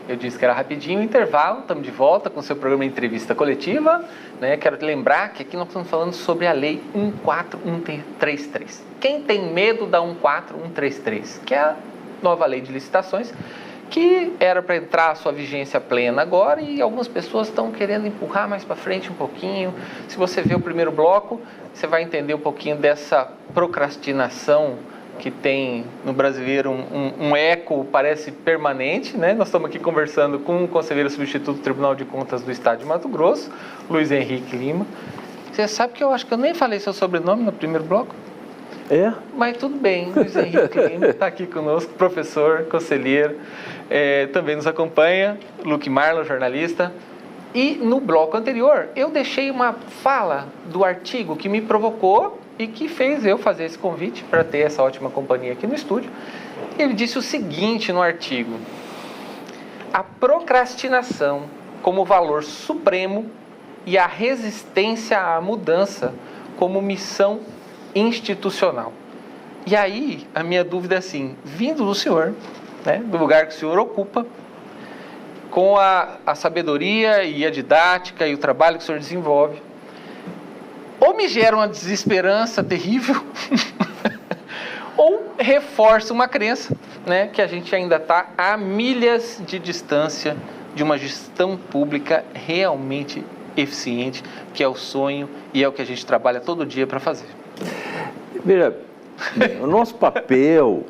Eu disse que era rapidinho, intervalo, estamos de volta com o seu programa de entrevista coletiva, né? Quero te lembrar que aqui nós estamos falando sobre a Lei 14133. Quem tem medo da 14133, que é a nova lei de licitações, que era para entrar a sua vigência plena agora e algumas pessoas estão querendo empurrar mais para frente um pouquinho. Se você vê o primeiro bloco, você vai entender um pouquinho dessa procrastinação que tem no brasileiro um eco, parece permanente, né? Nós estamos aqui conversando com o conselheiro substituto do Tribunal de Contas do Estado de Mato Grosso, Luiz Henrique Lima. Você sabe que eu acho que eu nem falei seu sobrenome no primeiro bloco? É? Mas tudo bem, Luiz Henrique Lima está aqui conosco, professor, conselheiro, também nos acompanha, Luque Marlon, jornalista. E no bloco anterior, eu deixei uma fala do artigo que me provocou e que fez eu fazer esse convite para ter essa ótima companhia aqui no estúdio. Ele disse o seguinte no artigo: a procrastinação como valor supremo e a resistência à mudança como missão institucional. E aí, a minha dúvida é assim, vindo do senhor, né, do lugar que o senhor ocupa, com a sabedoria e a didática e o trabalho que o senhor desenvolve, ou me gera uma desesperança terrível, ou reforça uma crença, né, que a gente ainda está a milhas de distância de uma gestão pública realmente eficiente, que é o sonho e é o que a gente trabalha todo dia para fazer. Veja, o nosso papel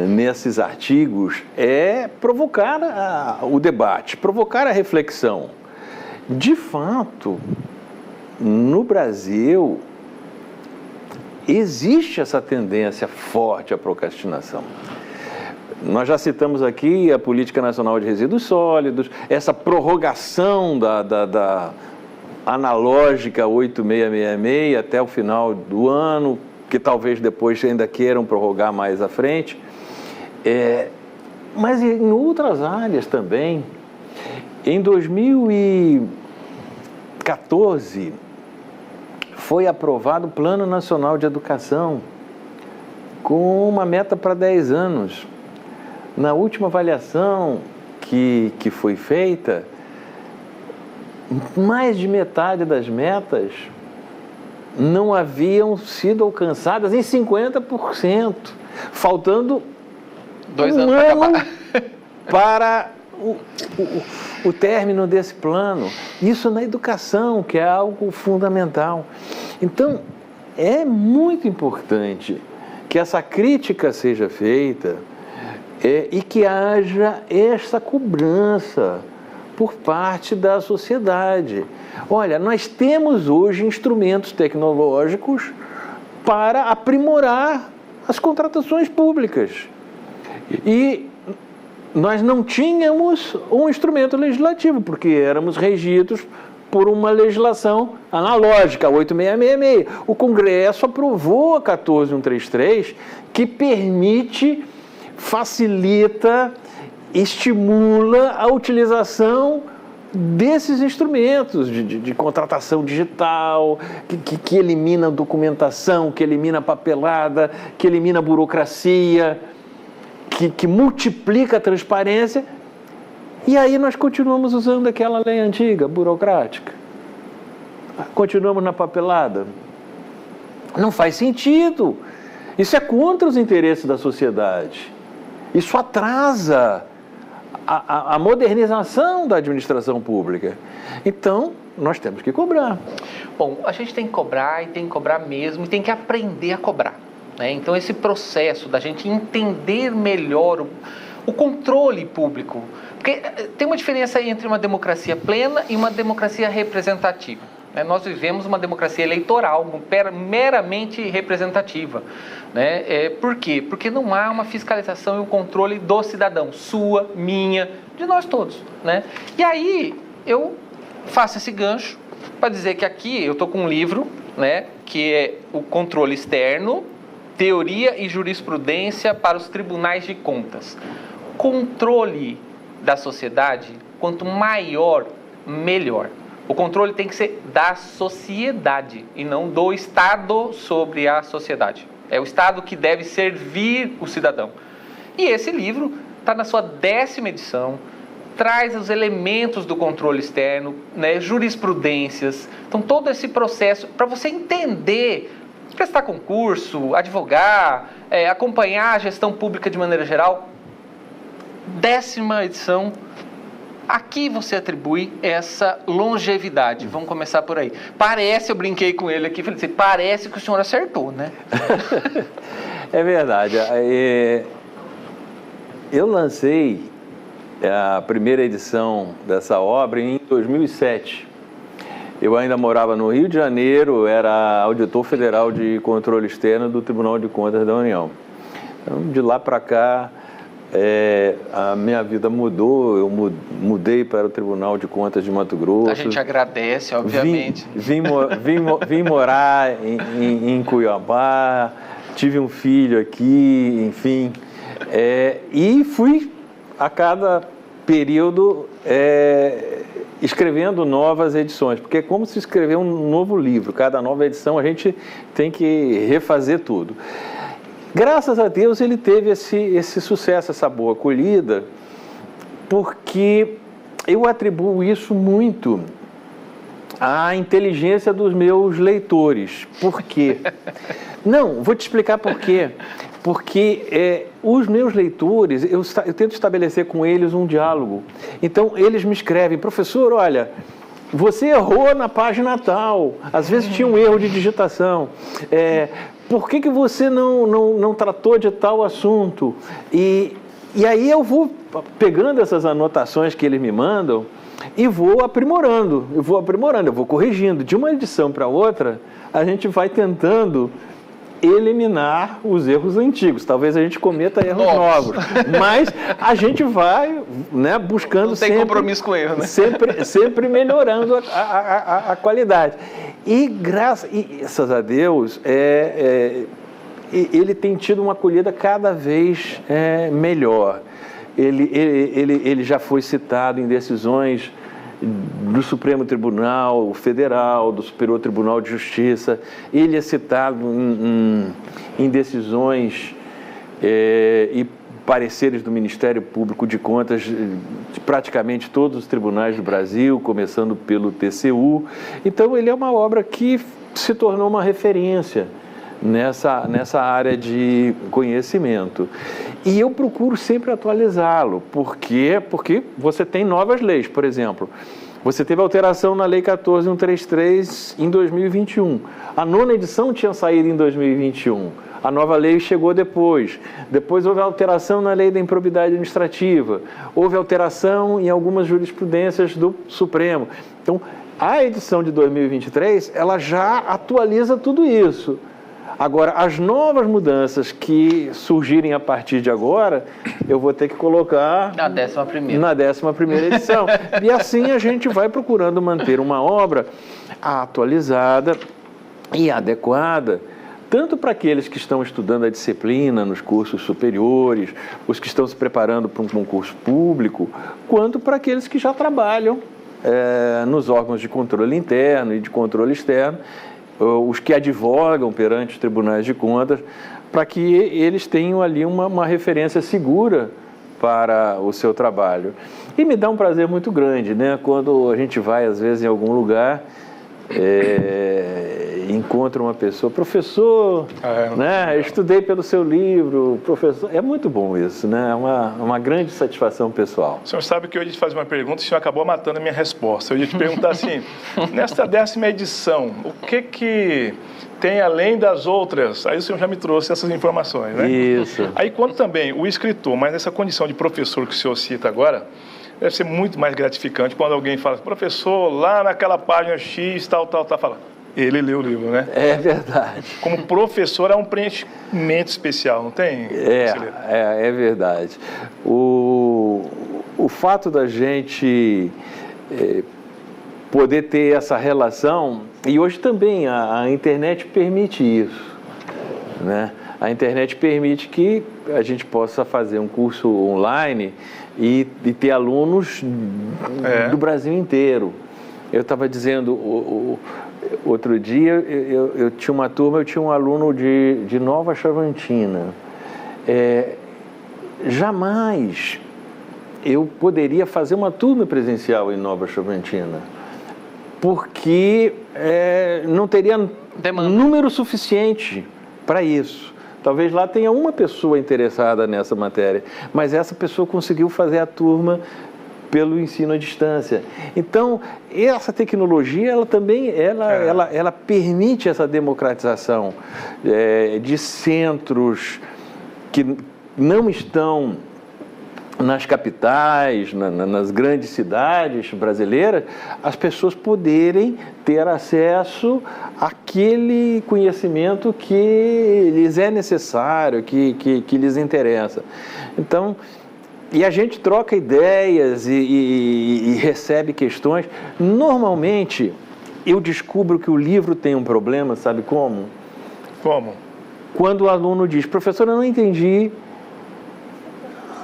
nesses artigos é provocar o debate, provocar a reflexão. De fato, no Brasil, existe essa tendência forte à procrastinação. Nós já citamos aqui a Política Nacional de Resíduos Sólidos, essa prorrogação da analógica 8666 até o final do ano, que talvez depois ainda queiram prorrogar mais à frente. Mas em outras áreas também. Em 2014, foi aprovado o Plano Nacional de Educação com uma meta para 10 anos. Na última avaliação que foi feita, mais de metade das metas não haviam sido alcançadas em 50%, faltando 2 anos para acabar. Para o término desse plano. Isso na educação, que é algo fundamental. Então, é muito importante que essa crítica seja feita e que haja essa cobrança por parte da sociedade. Olha, nós temos hoje instrumentos tecnológicos para aprimorar as contratações públicas. E nós não tínhamos um instrumento legislativo, porque éramos regidos por uma legislação analógica, 8666. O Congresso aprovou a 14133, que permite, facilita, estimula a utilização desses instrumentos de contratação digital, que elimina documentação, que elimina papelada, que elimina burocracia, que multiplica a transparência. E aí nós continuamos usando aquela lei antiga, burocrática. Continuamos na papelada. Não faz sentido. Isso é contra os interesses da sociedade. Isso atrasa a modernização da administração pública. Então, nós temos que cobrar. Bom, a gente tem que cobrar e tem que cobrar mesmo e tem que aprender a cobrar, né? Então, esse processo da gente entender melhor o controle público. Porque tem uma diferença entre uma democracia plena e uma democracia representativa. Nós vivemos uma democracia eleitoral, meramente representativa. Né? Por quê? Porque não há uma fiscalização e um controle do cidadão, sua, minha, de nós todos. Né? E aí, eu faço esse gancho para dizer que aqui eu estou com um livro, né, que é o Controle Externo, Teoria e Jurisprudência para os Tribunais de Contas. Controle da sociedade, quanto maior, melhor. O controle tem que ser da sociedade e não do Estado sobre a sociedade. É o Estado que deve servir o cidadão. E esse livro está na sua 10ª edição, traz os elementos do controle externo, né, jurisprudências, então todo esse processo para você entender, prestar concurso, advogar, acompanhar a gestão pública de maneira geral. 10ª edição, aqui você atribui essa longevidade. Vamos começar por aí. Eu brinquei com ele aqui, falei assim, parece que o senhor acertou, né? É verdade. Eu lancei a primeira edição dessa obra em 2007. Eu ainda morava no Rio de Janeiro, era auditor federal de controle externo do Tribunal de Contas da União. Então, de lá para cá, a minha vida mudou, eu mudei para o Tribunal de Contas de Mato Grosso. A gente agradece, obviamente. Vim morar em Cuiabá, tive um filho aqui, enfim, e fui a cada período escrevendo novas edições, porque é como se escrever um novo livro. Cada nova edição a gente tem que refazer tudo. Graças a Deus ele teve esse sucesso, essa boa acolhida, porque eu atribuo isso muito à inteligência dos meus leitores. Por quê? Não, vou te explicar por quê. Porque os meus leitores, eu tento estabelecer com eles um diálogo. Então, eles me escrevem, professor, olha, você errou na página tal, às vezes tinha um erro de digitação, por que você não tratou de tal assunto? E aí eu vou pegando essas anotações que eles me mandam e vou aprimorando, eu vou corrigindo. De uma edição para outra, a gente vai tentando eliminar os erros antigos. Talvez a gente cometa erros novos, mas a gente vai, né, buscando não tem compromisso com erro, né? sempre melhorando a qualidade. E graças a Deus, ele tem tido uma acolhida cada vez melhor. Ele já foi citado em decisões do Supremo Tribunal Federal, do Superior Tribunal de Justiça. Ele é citado em decisões e pareceres do Ministério Público de Contas de praticamente todos os tribunais do Brasil, começando pelo TCU. Então, ele é uma obra que se tornou uma referência nessa área de conhecimento. E eu procuro sempre atualizá-lo. Por quê? Porque você tem novas leis. Por exemplo, você teve alteração na Lei 14.133 em 2021. A 9ª edição tinha saído em 2021. A nova lei chegou depois. Depois houve alteração na Lei da Improbidade Administrativa. Houve alteração em algumas jurisprudências do Supremo. Então, a edição de 2023, ela já atualiza tudo isso. Agora, as novas mudanças que surgirem a partir de agora, eu vou ter que colocar na 11ª. Na 11ª edição. E assim a gente vai procurando manter uma obra atualizada e adequada, tanto para aqueles que estão estudando a disciplina nos cursos superiores, os que estão se preparando para um concurso público, quanto para aqueles que já trabalham nos órgãos de controle interno e de controle externo, os que advogam perante os tribunais de contas, para que eles tenham ali uma referência segura para o seu trabalho. E me dá um prazer muito grande, né? Quando a gente vai, às vezes, em algum lugar, encontra uma pessoa, professor, né? Estudei pelo seu livro, professor. É muito bom isso, né? É uma grande satisfação pessoal. O senhor sabe que eu ia te fazer uma pergunta e o senhor acabou matando a minha resposta. Eu ia te perguntar assim, nesta 10ª edição, o que tem além das outras? Aí o senhor já me trouxe essas informações, né? Isso. Aí quando também o escritor, mas nessa condição de professor que o senhor cita agora, deve ser muito mais gratificante quando alguém fala, professor, lá naquela página X, tal, fala, ele leu o livro, né? É verdade. Como professor é um preenchimento especial, não tem? É verdade. O fato da gente poder ter essa relação, e hoje também a internet permite isso, né? A internet permite que a gente possa fazer um curso online e ter alunos do Brasil inteiro. Eu estava dizendo, outro dia, eu tinha uma turma, eu tinha um aluno de Nova Chavantina. jamais eu poderia fazer uma turma presencial em Nova Chavantina, porque não teria número suficiente para isso. Talvez lá tenha uma pessoa interessada nessa matéria, mas essa pessoa conseguiu fazer a turma pelo ensino à distância. Então, essa tecnologia, ela também ela permite essa democratização de centros que não estão nas capitais, nas grandes cidades brasileiras, as pessoas poderem ter acesso àquele conhecimento que lhes é necessário, que lhes interessa. Então, e a gente troca ideias e recebe questões. Normalmente, eu descubro que o livro tem um problema, sabe como? Como? Quando o aluno diz, professor, eu não entendi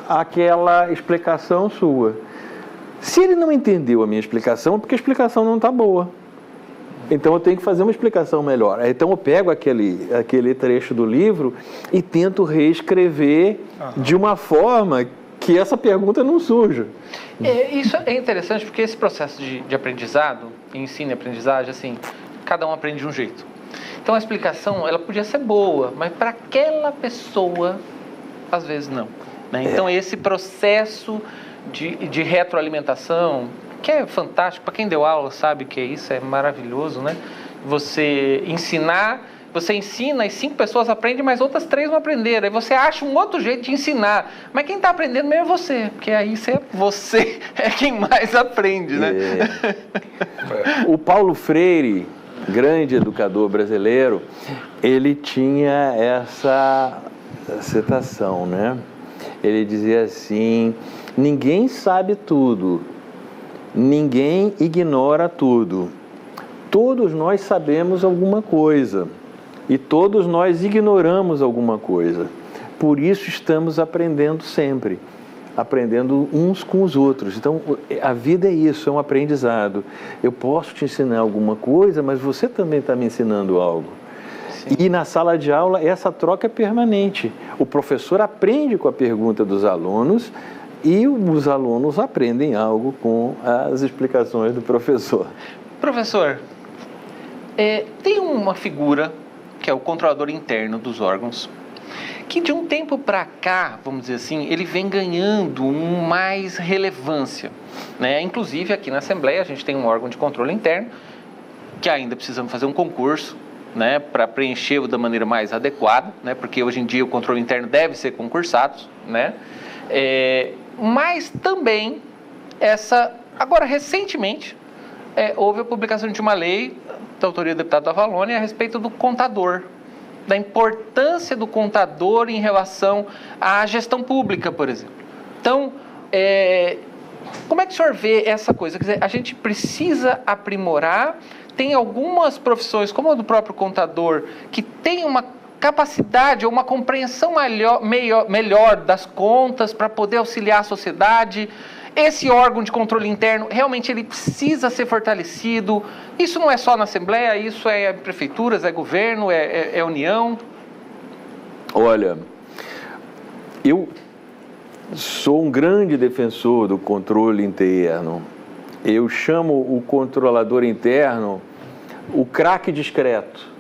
aquela explicação sua. Se ele não entendeu a minha explicação, é porque a explicação não está boa. Então eu tenho que fazer uma explicação melhor. Então eu pego aquele trecho do livro e tento reescrever de uma forma que essa pergunta não surja. Isso é interessante porque esse processo de aprendizado, ensino e aprendizagem, assim, cada um aprende de um jeito. Então a explicação, ela podia ser boa, mas para aquela pessoa, às vezes não. Né? Então esse processo de retroalimentação, que é fantástico, para quem deu aula sabe que isso é maravilhoso, né? Você ensinar, você ensina e 5 pessoas aprendem, mas outras 3 não aprenderam. Aí você acha um outro jeito de ensinar, mas quem está aprendendo mesmo é você, porque aí você é quem mais aprende, né? O Paulo Freire, grande educador brasileiro, ele tinha essa citação, né? Ele dizia assim: ninguém sabe tudo, ninguém ignora tudo. Todos nós sabemos alguma coisa e todos nós ignoramos alguma coisa. Por isso estamos aprendendo sempre, aprendendo uns com os outros. Então, a vida é isso, é um aprendizado. Eu posso te ensinar alguma coisa, mas você também está me ensinando algo. Sim. E na sala de aula, essa troca é permanente. O professor aprende com a pergunta dos alunos e os alunos aprendem algo com as explicações do professor. Professor, tem uma figura que é o controlador interno dos órgãos, que de um tempo para cá, vamos dizer assim, ele vem ganhando mais relevância, né? Inclusive aqui na Assembleia a gente tem um órgão de controle interno, que ainda precisamos fazer um concurso, né, para preencher da maneira mais adequada, né, porque hoje em dia o controle interno deve ser concursado, né? Mas também agora recentemente houve a publicação de uma lei da autoria do deputado Avalone a respeito do contador, da importância do contador em relação à gestão pública, por exemplo. Então, como é que o senhor vê essa coisa? Quer dizer, a gente precisa aprimorar, tem algumas profissões, como a do próprio contador, que tem uma capacidade ou uma compreensão melhor das contas para poder auxiliar a sociedade. Esse órgão de controle interno, realmente ele precisa ser fortalecido. Isso não é só na Assembleia, isso é prefeituras, é governo, é União. Olha, eu sou um grande defensor do controle interno. Eu chamo o controlador interno o craque discreto.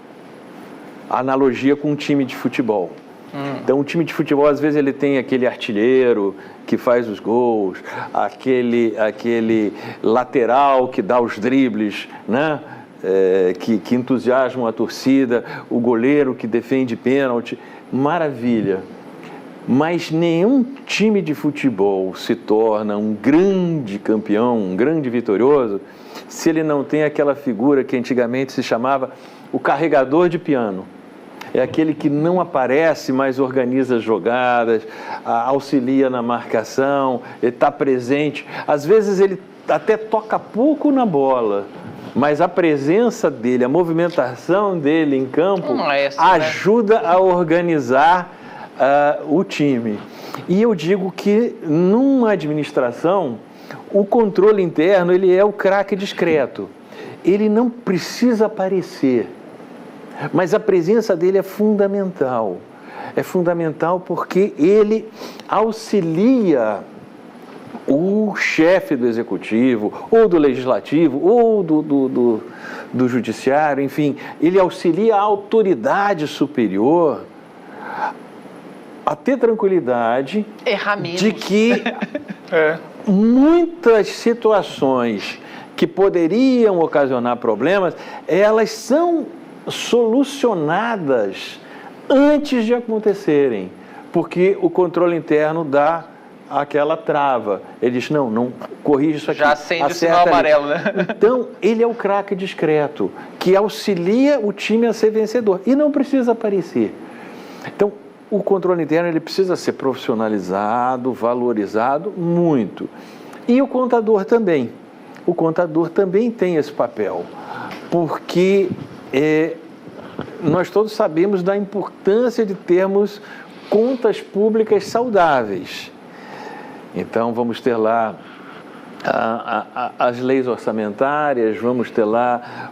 Analogia com um time de futebol. Então, um time de futebol, às vezes, ele tem aquele artilheiro que faz os gols, aquele lateral que dá os dribles, né? Que entusiasmam a torcida, o goleiro que defende pênalti. Maravilha. Mas nenhum time de futebol se torna um grande campeão, um grande vitorioso, se ele não tem aquela figura que antigamente se chamava o carregador de piano. É aquele que não aparece, mas organiza as jogadas, auxilia na marcação, ele está presente. Às vezes ele até toca pouco na bola, mas a presença dele, a movimentação dele em campo ajuda a organizar o time. E eu digo que numa administração, o controle interno ele é o craque discreto. Ele não precisa aparecer, mas a presença dele é fundamental. é fundamental porque ele auxilia o chefe do executivo, ou do legislativo, ou do judiciário, enfim, ele auxilia a autoridade superior a ter tranquilidade de que muitas situações que poderiam ocasionar problemas, elas são solucionadas antes de acontecerem, porque o controle interno dá aquela trava. Ele diz, não corrige isso aqui. Já acende o sinal amarelo, né? Então, ele é o craque discreto, que auxilia o time a ser vencedor. E não precisa aparecer. Então, o controle interno ele precisa ser profissionalizado, valorizado muito. E o contador também. O contador também tem esse papel, porque nós todos sabemos da importância de termos contas públicas saudáveis. Então, vamos ter lá as leis orçamentárias, vamos ter lá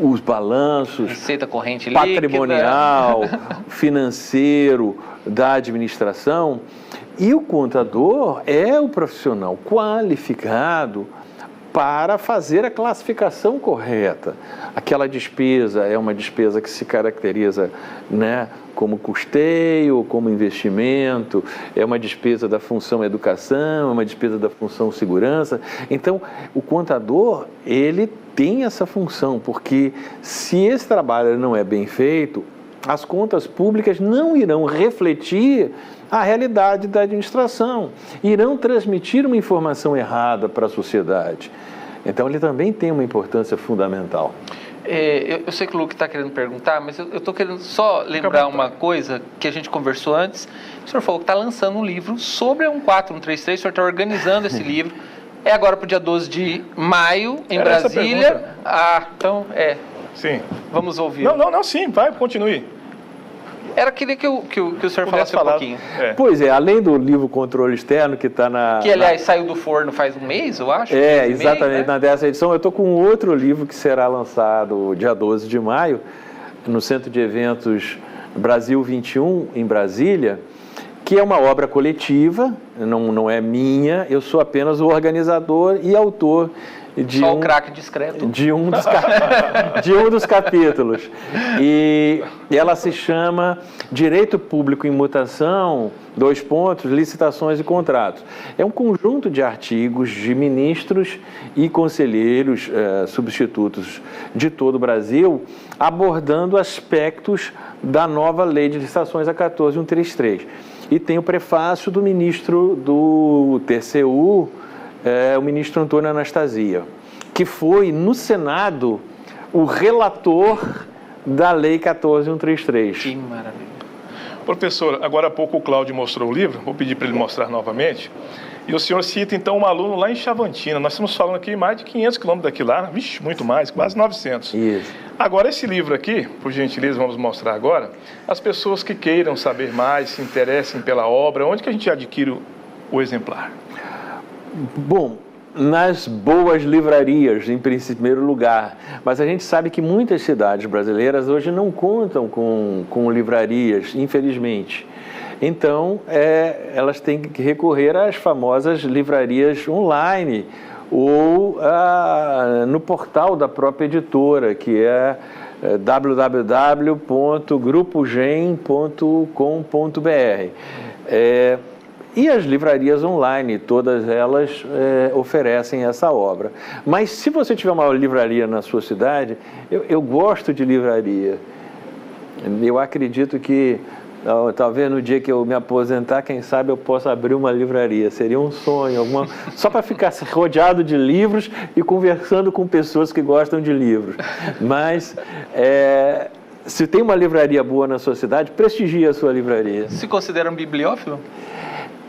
os balanços, receita corrente patrimonial, financeiro da administração. E o contador é o profissional qualificado para fazer a classificação correta. Aquela despesa é uma despesa que se caracteriza, né, como custeio, como investimento, é uma despesa da função educação, é uma despesa da função segurança. Então, o contador, ele tem essa função, porque se esse trabalho não é bem feito, as contas públicas não irão refletir a realidade da administração, irão transmitir uma informação errada para a sociedade. Então, ele também tem uma importância fundamental. Eu sei que o Luke está querendo perguntar, mas eu estou querendo só lembrar uma coisa que a gente conversou antes. O senhor falou que está lançando um livro sobre a 14133, o senhor está organizando esse livro. É agora para o dia 12 de maio, em Brasília. Então, Sim. Vamos ouvir. Não, sim, vai, continue. Queria que o senhor falasse um pouquinho. Pois é, além do livro Controle Externo, que está na... Que, aliás, saiu do forno faz um mês, eu acho. Exatamente, né? Na dessa edição. Eu estou com outro livro que será lançado dia 12 de maio, no Centro de Eventos Brasil 21, em Brasília, que é uma obra coletiva, não é minha, eu sou apenas o organizador e autor Só o craque discreto. De um dos capítulos. E ela se chama Direito Público em Mutação, : licitações e contratos. É um conjunto de artigos de ministros e conselheiros substitutos de todo o Brasil, abordando aspectos da nova lei de licitações, a 14133. E tem o prefácio do ministro do TCU, o ministro Antônio Anastasia, que foi, no Senado, o relator da Lei 14133. Que maravilha. Professor, agora há pouco o Cláudio mostrou o livro, vou pedir para ele mostrar novamente. E o senhor cita, então, um aluno lá em Chavantina. Nós estamos falando aqui mais de 500 quilômetros daqui lá, muito mais, quase 900. Isso. Agora, esse livro aqui, por gentileza, vamos mostrar agora. As pessoas que queiram saber mais, se interessem pela obra, onde que a gente adquire o exemplar? Bom, nas boas livrarias, em primeiro lugar. Mas a gente sabe que muitas cidades brasileiras hoje não contam com livrarias, infelizmente. Então, elas têm que recorrer às famosas livrarias online ou no portal da própria editora, que é www.grupogen.com.br. E as livrarias online, todas elas oferecem essa obra. Mas se você tiver uma livraria na sua cidade, eu gosto de livraria. Eu acredito que talvez no dia que eu me aposentar, quem sabe eu possa abrir uma livraria. Seria um sonho, só para ficar rodeado de livros e conversando com pessoas que gostam de livros. Mas se tem uma livraria boa na sua cidade, prestigie a sua livraria. Se considera um bibliófilo?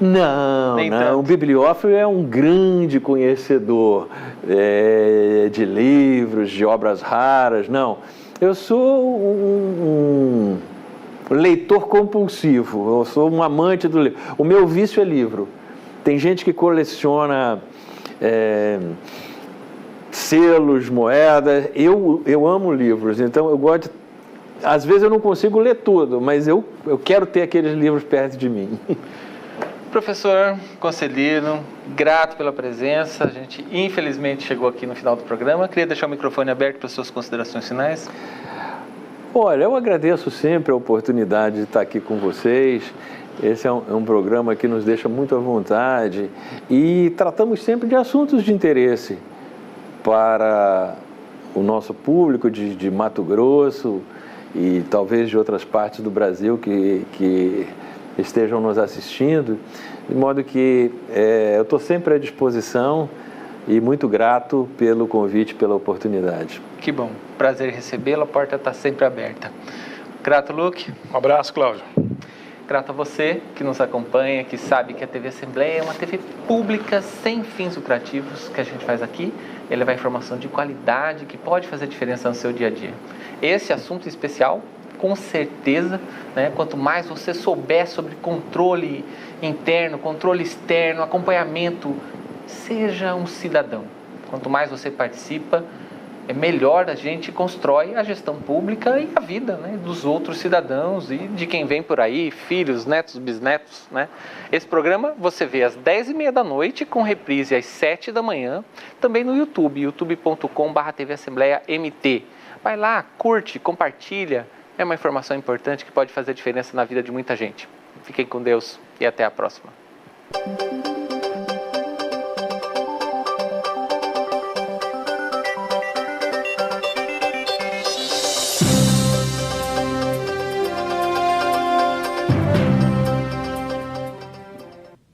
Não. O bibliófilo é um grande conhecedor de livros, de obras raras. Não, eu sou um leitor compulsivo, eu sou um amante do livro. O meu vício é livro. Tem gente que coleciona selos, moedas. Eu amo livros, então eu gosto de Às vezes eu não consigo ler tudo, mas eu quero ter aqueles livros perto de mim. Professor, conselheiro, grato pela presença. A gente, infelizmente, chegou aqui no final do programa. Queria deixar o microfone aberto para as suas considerações finais. Olha, eu agradeço sempre a oportunidade de estar aqui com vocês. Esse é um programa que nos deixa muito à vontade e tratamos sempre de assuntos de interesse para o nosso público de Mato Grosso e talvez de outras partes do Brasil que estejam nos assistindo, de modo que eu estou sempre à disposição e muito grato pelo convite, pela oportunidade. Que bom, prazer em recebê-lo, a porta está sempre aberta. Grato, Luque. Um abraço, Cláudio. Grato a você que nos acompanha, que sabe que a TV Assembleia é uma TV pública sem fins lucrativos que a gente faz aqui. Ele levar informação de qualidade que pode fazer diferença no seu dia a dia. Esse assunto especial, com certeza, né, quanto mais você souber sobre controle interno, controle externo, acompanhamento, seja um cidadão. Quanto mais você participa, melhor a gente constrói a gestão pública e a vida, né, dos outros cidadãos e de quem vem por aí, filhos, netos, bisnetos, né? Esse programa você vê às 10h30 da noite, com reprise às 7 da manhã, também no YouTube, youtube.com/TV Assembleia MT. Vai lá, curte, compartilha, é uma informação importante que pode fazer diferença na vida de muita gente. Fiquem com Deus e até a próxima.